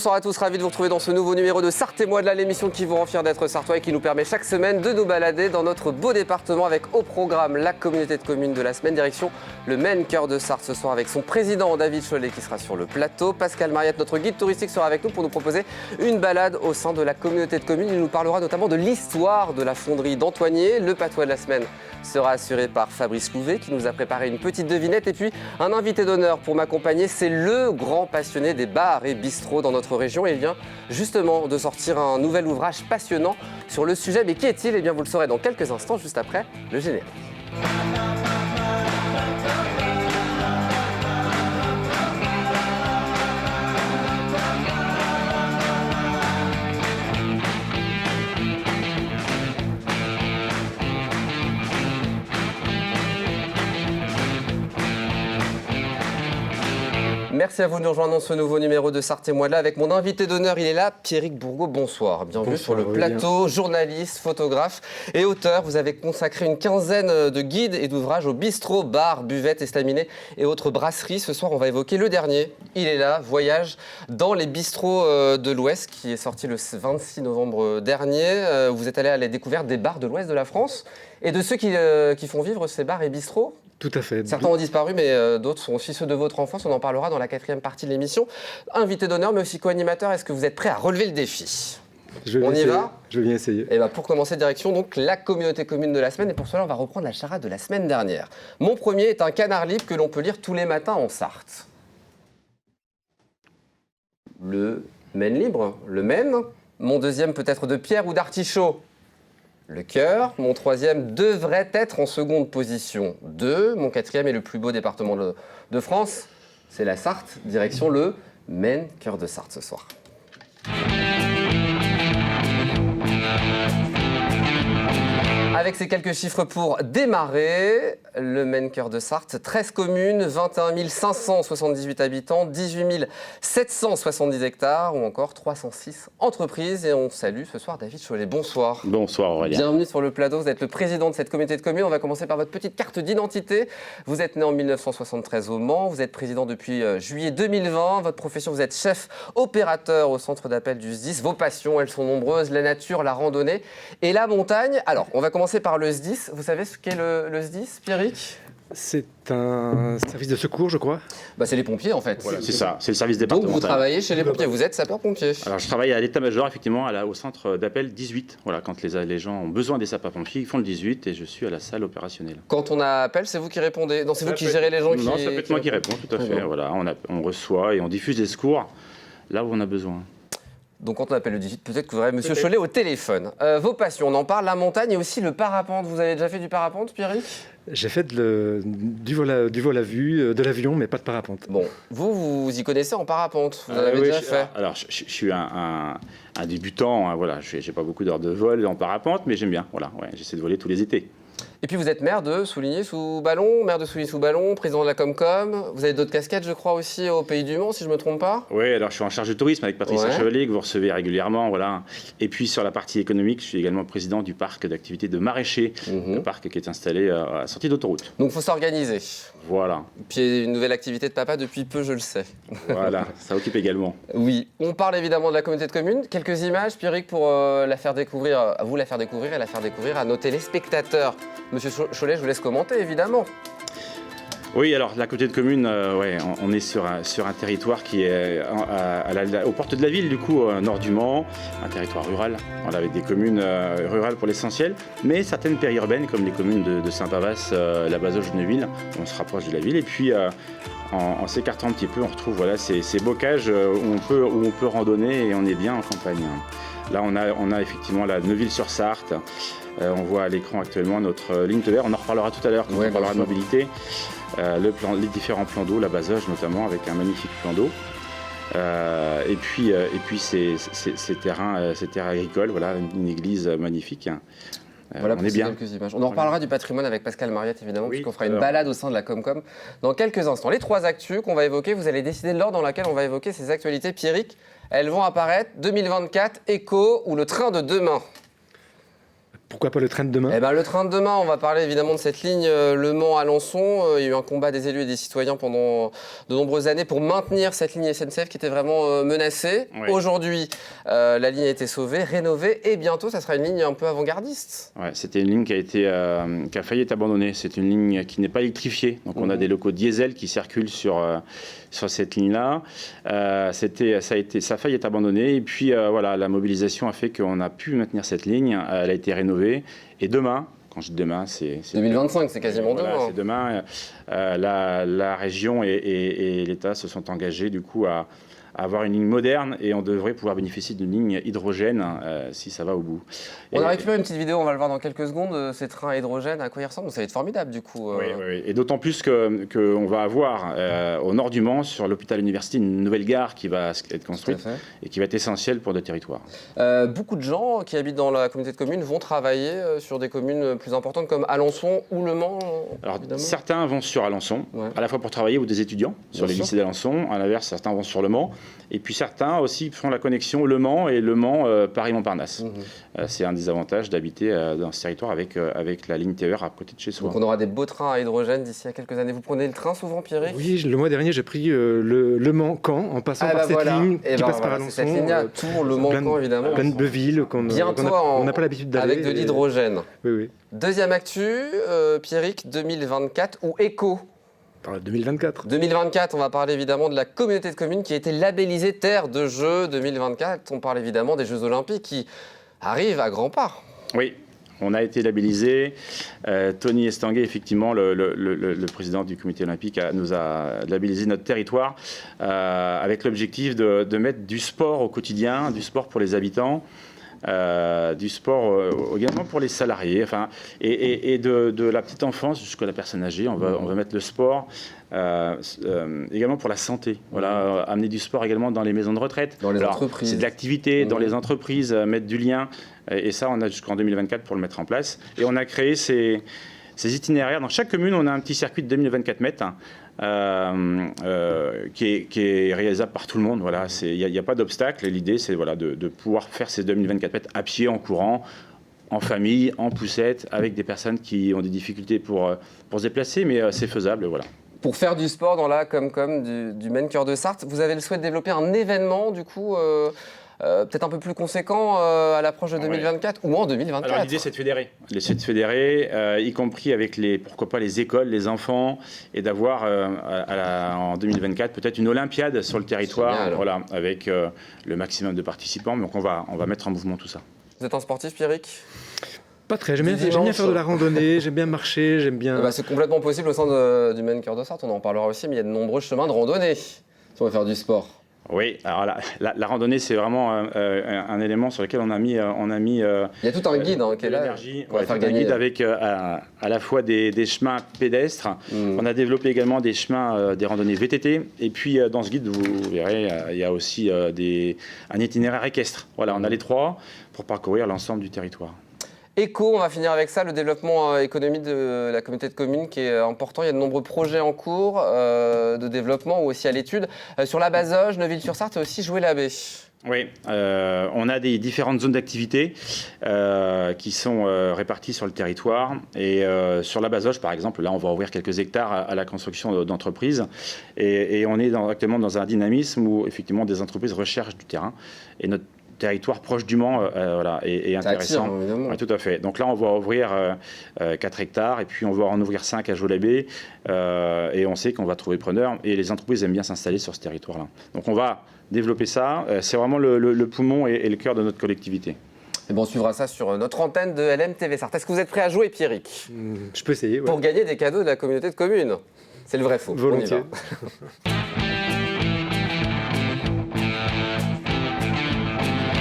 Bonsoir à tous, ravi de vous retrouver dans ce nouveau numéro de Sarthe et moi de là, l'émission qui vous rend fiers d'être sartois et qui nous permet chaque semaine de nous balader dans notre beau département avec au programme la communauté de communes de la semaine, direction le Maine Cœur de Sarthe ce soir avec son président David Cholet qui sera sur le plateau. Pascal Mariette, notre guide touristique, sera avec nous pour nous proposer une balade au sein de la communauté de communes. Il nous parlera notamment de l'histoire de la fonderie d'Antoigné. Le patois de la semaine sera assuré par Fabrice Louvet qui nous a préparé une petite devinette et puis un invité d'honneur pour m'accompagner, c'est le grand passionné des bars et bistrots dans notre région. Il vient justement de sortir un nouvel ouvrage passionnant sur le sujet. Mais qui est-il? Eh bien vous le saurez dans quelques instants, juste après le générique. Merci à vous de nous rejoindre dans ce nouveau numéro de Sarthe et moi de là. Avec mon invité d'honneur, il est là, Pierrick Bourgault, bonsoir. Bienvenue sur le plateau, journaliste, photographe et auteur. Vous avez consacré une quinzaine de guides et d'ouvrages aux bistrots, bars, buvettes, estaminets et autres brasseries. Ce soir, on va évoquer le dernier. Il est là, Voyage dans les bistrots de l'Ouest, qui est sorti le 26 novembre dernier. Vous êtes allé à la découverte des bars de l'Ouest de la France et de ceux qui font vivre ces bars et bistrots. Tout à fait. Certains ont disparu, mais d'autres sont aussi ceux de votre enfance. On en parlera dans la quatrième partie de l'émission. Invité d'honneur, mais aussi co-animateur. Est-ce que vous êtes prêt à relever le défi? On y va? Je viens essayer. Et pour commencer, direction donc la communauté commune de la semaine. Et pour cela, on va reprendre la charade de la semaine dernière. Mon premier est un canard libre que l'on peut lire tous les matins en Sarthe. Le Maine libre, le Maine. Mon deuxième peut être de pierre ou d'artichaut. Le cœur. Mon troisième devrait être en seconde position 2. Mon quatrième est le plus beau département de France. C'est la Sarthe, direction le Maine Cœur de Sarthe ce soir. Avec ces quelques chiffres pour démarrer, le Maine Cœur de Sarthe, 13 communes, 21 578 habitants, 18 770 hectares ou encore 306 entreprises. Et on salue ce soir David Cholet. Bonsoir. Bonsoir Aurélien. Bienvenue sur le plateau, vous êtes le président de cette communauté de communes. On va commencer par votre petite carte d'identité. Vous êtes né en 1973 au Mans, vous êtes président depuis juillet 2020. Votre profession, vous êtes chef opérateur au centre d'appel du SDIS. Vos passions, elles sont nombreuses, la nature, la randonnée et la montagne. Alors, on va commencer par le SDIS. Vous savez ce qu'est le SDIS, Pierrick? C'est un service de secours, je crois. C'est les pompiers, en fait. Voilà, c'est ça, c'est le service Donc, départemental. vous travaillez chez les pompiers, vous êtes sapeur-pompier. Alors, je travaille à l'état-major, effectivement, au centre d'appel 18. Voilà, quand les gens ont besoin des sapeurs-pompiers, ils font le 18 et je suis à la salle opérationnelle. Quand on appelle, c'est vous qui répondez? Non, c'est vous qui gérez les gens qui... Non, ça peut être moi qui réponds, tout à fait. Voilà, on reçoit et on diffuse des secours là où on a besoin. Donc quand on appelle le 18, peut-être que vous aurez Monsieur Cholet au téléphone. Vos passions, on en parle, la montagne et aussi le parapente. Vous avez déjà fait du parapente, Pierrick? J'ai fait du vol à vue, de l'avion, mais pas de parapente. Bon, vous y connaissez en parapente, vous en avez déjà fait? Alors, je suis un débutant, hein, voilà, je n'ai pas beaucoup d'heures de vol en parapente, mais j'aime bien, voilà, ouais, j'essaie de voler tous les étés. Et puis vous êtes maire de Souligny-sous-Ballon, président de la Comcom. Vous avez d'autres casquettes, je crois, aussi au Pays du Mans, si je ne me trompe pas. Oui, alors je suis en charge de tourisme avec Patricia Chevalier, que vous recevez régulièrement. Voilà. Et puis sur la partie économique, je suis également président du parc d'activités de Maraîcher, le parc qui est installé à la sortie d'autoroute. Donc il faut s'organiser. Voilà. Puis une nouvelle activité de papa depuis peu, je le sais. Voilà, ça occupe également. Oui, on parle évidemment de la communauté de communes. Quelques images, Pierrick, pour la faire découvrir et la faire découvrir à nos téléspectateurs. Monsieur Cholet, je vous laisse commenter, évidemment. Oui, alors la communauté de communes, on est sur un territoire qui est aux portes de la ville, du coup, au nord du Mans, un territoire rural, voilà, avec des communes rurales pour l'essentiel, mais certaines périurbaines, comme les communes de Saint-Pavas, la Bazoche, Geneville, on se rapproche de la ville, et puis en s'écartant un petit peu, on retrouve ces bocages où on peut randonner et on est bien en campagne. Là, on a effectivement la Neuville-sur-Sarthe. On voit à l'écran actuellement notre ligne de verre. On en reparlera tout à l'heure quand on parlera de mobilité. Les différents plans d'eau, la Bazoche notamment, avec un magnifique plan d'eau. Et puis ces terrains agricoles, voilà, une église magnifique. Voilà on est bien. Quelques images. On en reparlera du patrimoine avec Pascal Mariette, évidemment, puisqu'on fera une balade au sein de la Comcom dans quelques instants. Les trois actus qu'on va évoquer, vous allez décider de l'ordre dans lequel on va évoquer ces actualités. Pierrick, elles vont apparaître 2024, Écho ou le train de demain. Pourquoi pas le train de demain? Eh ben, le train de demain, on va parler évidemment de cette ligne Le Mans-Alençon. Il y a eu un combat des élus et des citoyens pendant de nombreuses années pour maintenir cette ligne SNCF qui était vraiment menacée. Oui. Aujourd'hui, la ligne a été sauvée, rénovée et bientôt, ça sera une ligne un peu avant-gardiste. Ouais, c'était une ligne qui a failli être abandonnée. C'est une ligne qui n'est pas électrifiée. Donc on a des locaux diesel qui circulent sur cette ligne-là. Ça a failli être abandonné. Et puis voilà, la mobilisation a fait qu'on a pu maintenir cette ligne. Elle a été rénovée. Et demain, quand je dis demain, c'est 2025, c'est quasiment voilà, demain. c'est demain. La région et l'État se sont engagés du coup à avoir une ligne moderne et on devrait pouvoir bénéficier d'une ligne hydrogène si ça va au bout. On a récupéré une petite vidéo, on va le voir dans quelques secondes, ces trains à hydrogène, à quoi ils ressemblent. Ça va être formidable du coup. Oui. Et d'autant plus qu'on va avoir au nord du Mans, sur l'hôpital université, une nouvelle gare qui va être construite et qui va être essentielle pour le territoire. Beaucoup de gens qui habitent dans la communauté de communes vont travailler sur des communes plus importantes comme Alençon ou Le Mans. Alors évidemment. certains vont sur Alençon, à la fois pour travailler ou des étudiants sur les lycées d'Alençon. À l'inverse, certains vont sur Le Mans. Et puis certains aussi font la connexion Le Mans et Le Mans Paris-Montparnasse. C'est un des avantages d'habiter dans ce territoire avec la ligne TER à côté de chez soi. Donc on aura des beaux trains à hydrogène d'ici à quelques années. Vous prenez le train souvent, Pierrick? Oui, le mois dernier, j'ai pris le Mans-Caen en passant par cette ligne qui passe par Alençon. Cette ligne à Tours, Le Mans-Caen évidemment. Plein de villes qu'on n'a pas l'habitude d'aller. Avec de l'hydrogène. Oui. Deuxième actu, Pierrick, 2024 ou éco? 2024. 2024, on va parler évidemment de la communauté de communes qui a été labellisée Terre de Jeux 2024. On parle évidemment des Jeux Olympiques qui arrivent à grands pas. Oui, on a été labellisé. Tony Estanguet, effectivement, le président du comité olympique, nous a labellisé notre territoire avec l'objectif de mettre du sport au quotidien, du sport pour les habitants. Du sport également pour les salariés, et de la petite enfance jusqu'à la personne âgée. On va mettre le sport également pour la santé. Voilà, amener du sport également dans les maisons de retraite. Dans les entreprises. C'est de l'activité dans les entreprises, mettre du lien. Et ça, on a jusqu'en 2024 pour le mettre en place. Et on a créé ces itinéraires. Dans chaque commune, on a un petit circuit de 2024 mètres. Qui est réalisable par tout le monde. Voilà, il n'y a pas d'obstacle. L'idée, c'est de pouvoir faire ces 2024 mètres à pied, en courant, en famille, en poussette, avec des personnes qui ont des difficultés pour se déplacer, mais c'est faisable. Voilà. Pour faire du sport dans la Comcom du Maine Cœur de Sarthe, vous avez le souhait de développer un événement, du coup, peut-être un peu plus conséquent à l'approche de 2024 ou en 2024. Alors l'idée, c'est de fédérer. C'est de fédérer, y compris avec pourquoi pas les écoles, les enfants, et d'avoir en 2024 peut-être une Olympiade sur le territoire, voilà, avec le maximum de participants. Donc on va mettre en mouvement tout ça. Vous êtes un sportif, Pierrick? Pas très. J'aime bien faire de la randonnée, j'aime bien marcher, j'aime bien... c'est complètement possible au sein du Maine Cœur de Sarthe, on en parlera aussi, mais il y a de nombreux chemins de randonnée si on veut faire du sport. Oui, alors la randonnée, c'est vraiment un élément sur lequel on a mis. Il y a tout un guide qui est là. On va faire un guide avec à la fois des chemins pédestres. On a développé également des chemins, des randonnées VTT. Et puis dans ce guide, vous verrez, il y a aussi un itinéraire équestre. Voilà, on a les trois pour parcourir l'ensemble du territoire. Éco, on va finir avec ça, le développement économique de la communauté de communes qui est important. Il y a de nombreux projets en cours de développement ou aussi à l'étude. Sur la Bazoge, Neuville-sur-Sarthe et aussi Joué-l'Abbé. Oui, on a des différentes zones d'activité qui sont réparties sur le territoire. Et sur la Bazoge, par exemple, là, on va ouvrir quelques hectares à la construction d'entreprises. Et on est actuellement dans un dynamisme où, effectivement, des entreprises recherchent du terrain. Et notre territoire proche du Mans est intéressant. Attire, tout à fait. Donc là, on va ouvrir 4 hectares et puis on va en ouvrir 5 à Joué-l'Abbé. Et on sait qu'on va trouver preneur. Et les entreprises aiment bien s'installer sur ce territoire-là. Donc on va développer ça. C'est vraiment le poumon et le cœur de notre collectivité. Et bon, on suivra ça sur notre antenne de LMTV Sarthe. Est-ce que vous êtes prêt à jouer, Pierrick? Je peux essayer. Ouais. Pour gagner des cadeaux de la communauté de communes. C'est le vrai faux. Volontiers.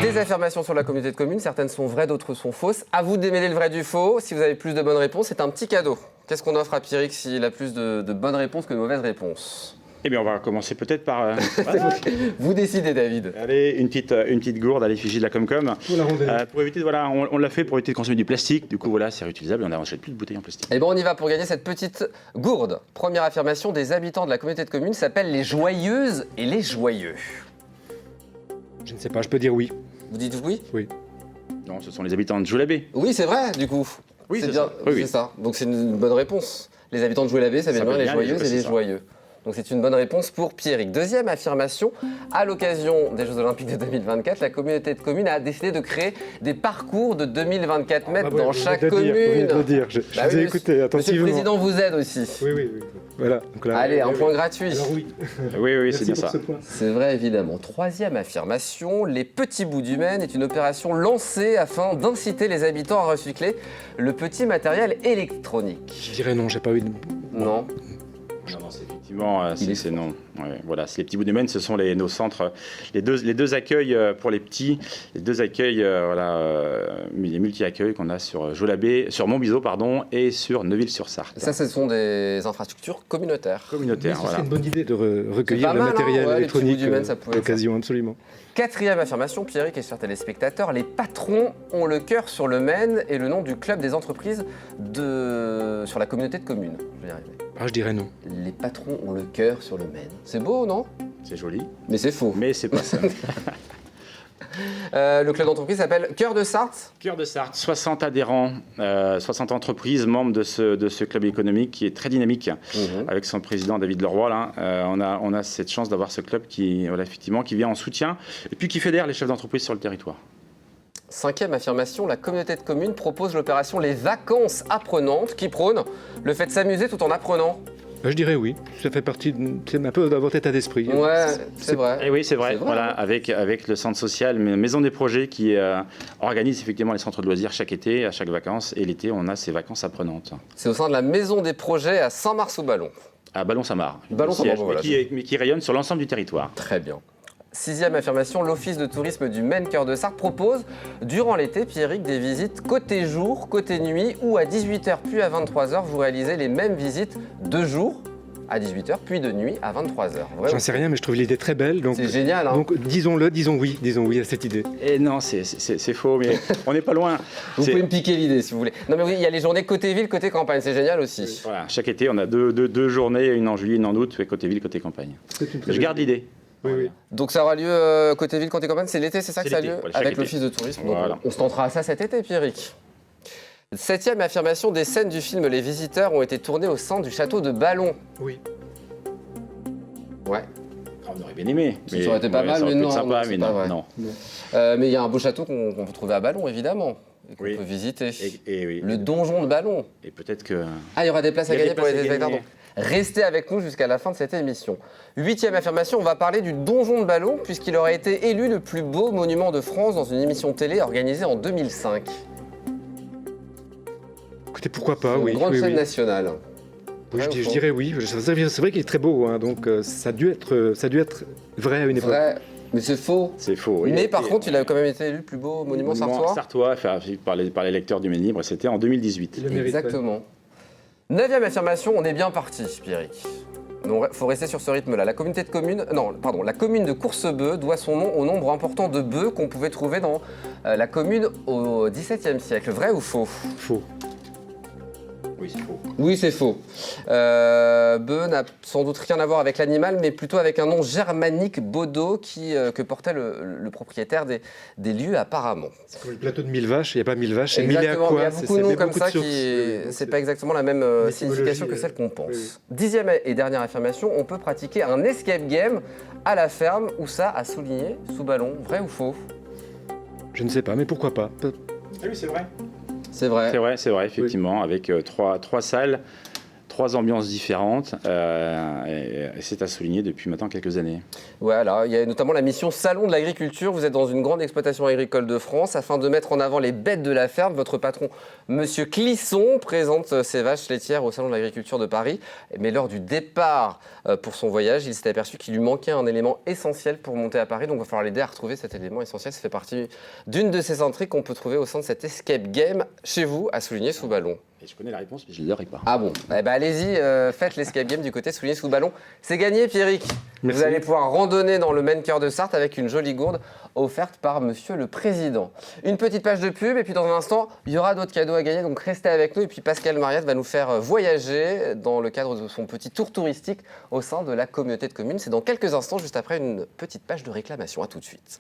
Des affirmations sur la communauté de communes, certaines sont vraies, d'autres sont fausses. À vous de démêler le vrai du faux. Si vous avez plus de bonnes réponses, c'est un petit cadeau. Qu'est-ce qu'on offre à Pierrick s'il a plus de bonnes réponses que de mauvaises réponses? Eh bien, on va commencer peut-être par... voilà. Vous décidez, David. Allez, une petite gourde à l'effigie de la Comcom. Pour éviter, voilà, on l'a fait pour éviter de consommer du plastique. Du coup, voilà, c'est réutilisable et on n'achète plus de bouteilles en plastique. Et bon, on y va pour gagner cette petite gourde. Première affirmation, des habitants de la communauté de communes s'appellent les joyeuses et les joyeux. Je ne sais pas, je peux dire oui. Vous dites oui? Oui. Non, ce sont les habitants de Joux-la-Baie. Oui, c'est vrai, du coup. Oui, c'est bien, ça. Oui, c'est oui. ça. Donc c'est une bonne réponse. Les habitants de Joux-la-Baie, ça vient bien les joyeuses et les joyeux. Donc c'est une bonne réponse pour Pierrick. Deuxième affirmation, à l'occasion des Jeux Olympiques de 2024, la communauté de communes a décidé de créer des parcours de 2024 mètres dans chaque commune. Je vous ai écouté attentivement. Monsieur le Président vous aide aussi. Oui. Voilà. Donc là, Allez, un point gratuit. Alors oui. Oui, c'est bien ça. C'est vrai, évidemment. Troisième affirmation, les petits bouts du Maine est une opération lancée afin d'inciter les habitants à recycler le petit matériel électronique. Je dirais non, j'ai pas eu de... Non. Non, c'est effectivement, c'est non. Ouais, voilà, c'est les petits bouts du Maine, ce sont nos centres, les deux accueils pour les petits, les deux accueils, les multi-accueils qu'on a sur Joux-la-Baie, sur Montbiseau, pardon, et sur Neuville-sur-Sarthe. Ça, ce sont des infrastructures communautaires. Communautaires, C'est voilà. une bonne idée de recueillir le mal, hein, matériel ouais, les petits bouts électronique du Maine, ça pouvait à l'occasion, absolument. Quatrième affirmation, Pierrick et chers téléspectateurs, les patrons ont le cœur sur le Maine et le nom du club des entreprises sur la communauté de communes. Je vais y arriver. Ah, je dirais non. Les patrons ont le cœur sur le Maine. C'est beau, non? C'est joli, Mais c'est faux. mais c'est pas ça. Le club d'entreprise s'appelle Cœur de Sarthe. Cœur de Sarthe, 60 adhérents, 60 entreprises membres de ce club économique qui est très dynamique, avec son président David Leroy. Là, on a cette chance d'avoir ce club qui vient en soutien et puis qui fédère les chefs d'entreprise sur le territoire. Cinquième affirmation, la communauté de communes propose l'opération Les Vacances Apprenantes qui prône le fait de s'amuser tout en apprenant. Je dirais oui. Ça fait partie c'est un peu dans votre état d'esprit. Ouais, c'est vrai. Et oui, c'est vrai. C'est vrai. Voilà, avec le centre social, Maison des Projets qui organise effectivement les centres de loisirs chaque été, à chaque vacances. Et l'été, on a ces vacances apprenantes. C'est au sein de la Maison des Projets à Saint-Mars-au-Ballon. À Ballon-Saint-Marc. Ballon-Saint-Marc, voilà. Mais qui rayonne sur l'ensemble du territoire. Très bien. Sixième affirmation, l'Office de tourisme du Maine Cœur de Sarthe propose, durant l'été, Pierrick, des visites côté jour, côté nuit, ou à 18h puis à 23h, vous réalisez les mêmes visites de jour à 18h puis de nuit à 23h. J'en sais rien, mais je trouve l'idée très belle. C'est génial, hein. Donc disons oui à cette idée. Et non, c'est faux, mais on n'est pas loin. Vous pouvez me piquer l'idée si vous voulez. Non mais oui, il y a les journées côté ville, côté campagne, c'est génial aussi. Voilà, chaque été, on a deux journées, une en juillet, une en août, côté ville, côté campagne. Je garde l'idée. Oui. Donc ça aura lieu côté ville, côté campagne, c'est l'été, c'est ça que ça a lieu voilà, avec été. l'Office de tourisme. Donc Voilà. on se tentera à ça cet été, Pierrick. Septième affirmation, des scènes du film Les Visiteurs ont été tournées au sein du château de Ballon. Oui. Ouais. On aurait bien aimé. Ça aurait été pas mal, ça aurait mais pu non, être sympa, c'est mais pas non, vrai. non. Mais il y a un beau château qu'on peut trouver à Ballon, évidemment, et qu'on Oui. peut visiter. Et oui. Le donjon de Ballon. Et peut-être que... Ah, il y aura des places à Il y a gagner des pour les places à téléspectateurs. gagner. Donc, restez avec nous jusqu'à la fin de cette émission. Huitième affirmation, on va parler du donjon de Ballon, puisqu'il aurait été élu le plus beau monument de France dans une émission télé organisée en 2005. Écoutez, pourquoi pas, Une oui. grande oui, chaîne oui. nationale. Oui, Vrai ou je faux dirais oui. C'est vrai qu'il est très beau, hein, donc ça a dû être vrai à une époque. Vrai, mais c'est faux. C'est faux. Mais par contre, il a quand même été élu le plus beau monument sartois. Sartois, fait par les lecteurs du Maine Libre, c'était en 2018. Il le mérite, Exactement. Neuvième affirmation, on est bien parti, Pierrick. Il faut rester sur ce rythme-là. La communauté de communes, la commune de Coursebœuf doit son nom au nombre important de bœufs qu'on pouvait trouver dans la commune au XVIIe siècle. Vrai ou faux? Faux. Oui, c'est faux. Oui, c'est faux. Bœuf n'a sans doute rien à voir avec l'animal, mais plutôt avec un nom germanique Bodo que portait le propriétaire des lieux apparemment. C'est comme le plateau de 1000 vaches, il n'y a pas 1000 vaches, c'est 1000 à Exactement, quoi? il y a beaucoup de noms comme ça qui... Oui, C'est pas exactement la même signification que celle qu'on pense. oui. Dixième et dernière affirmation, on peut pratiquer un escape game à la ferme, où ça a souligné sous Ballon. Vrai ou faux? Je ne sais pas, mais pourquoi pas? Ah oui, c'est vrai. C'est vrai. C'est vrai, effectivement, avec trois salles, 3 ambiances différentes, et c'est à souligner depuis maintenant quelques années. Voilà, il y a notamment la mission Salon de l'agriculture. Vous êtes dans une grande exploitation agricole de France. Afin de mettre en avant les bêtes de la ferme, votre patron, Monsieur Clisson, présente ses vaches laitières au Salon de l'agriculture de Paris. Mais lors du départ pour son voyage, il s'est aperçu qu'il lui manquait un élément essentiel pour monter à Paris. Donc il va falloir l'aider à retrouver cet élément essentiel. Ça fait partie d'une de ces intrigues qu'on peut trouver au sein de cet escape game chez vous, à souligner sous Ballon. Et je connais la réponse, mais je ne l'aurai pas. Ah bon, eh ben allez-y, faites l'escape game du côté souligné sous Ballon. C'est gagné, Pierrick. Merci. Vous allez pouvoir randonner dans le Maine Cœur de Sarthe avec une jolie gourde offerte par Monsieur le Président. Une petite page de pub et puis dans un instant, il y aura d'autres cadeaux à gagner, donc restez avec nous. Et puis Pascal Mariette va nous faire voyager dans le cadre de son petit tour touristique au sein de la communauté de communes. C'est dans quelques instants, juste après une petite page de réclamation. À tout de suite.